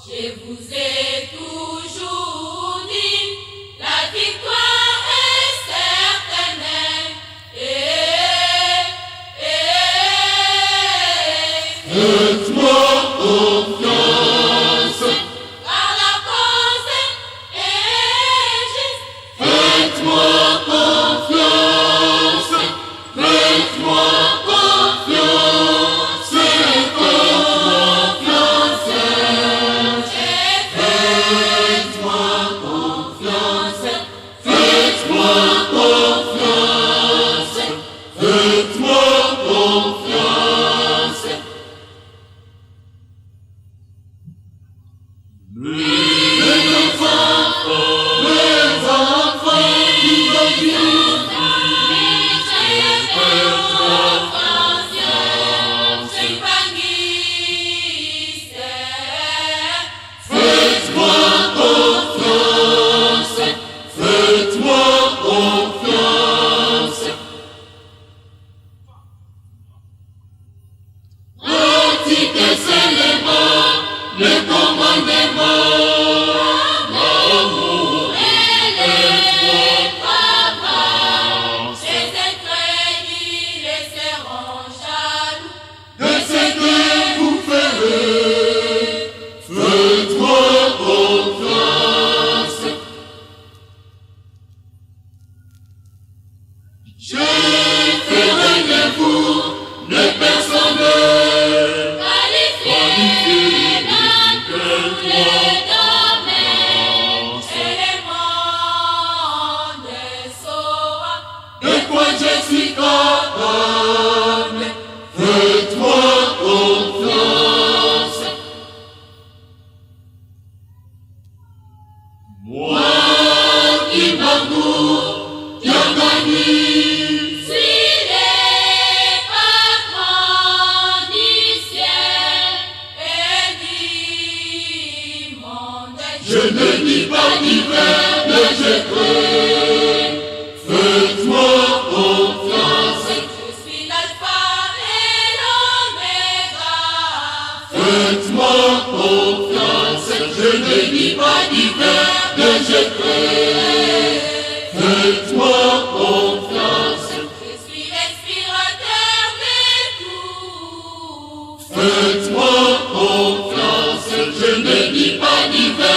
Je vous ai toujours dit, la victoire est certaine. Faites-moi confiance, Car la cause est juste. faites-moi confiance, faites-moi confiance, faites-moi confiance, faites-moi confiance, faites-moi confiance, faites-moi confiance. Les enfants qui veulent Dieu, faites-moi confiance, faites-moi confiance. Pratiquez seulement les commandements. L'amour et les travaux. Les incrédules les seront jaloux. De ce que vous ferez, faites-moi confiance. Je ferai de vous des personnes Qualifiés dans tous les domaines. Et le monde saura. de quoi je suis capable. Faites-moi confiance. Moi qui m'amour, qui organise, Suis les patrons du ciel et du monde. je ne dis pas d'hiver, mais je crée. Faites-moi confiance. Je suis l'alpha et l'oméga. Faites-moi confiance. Je ne dis pas d'hiver, mais je crée. Faites-moi confiance. Je suis l'inspirateur de tout. Faites-moi confiance. Je ne dis pas d'hiver,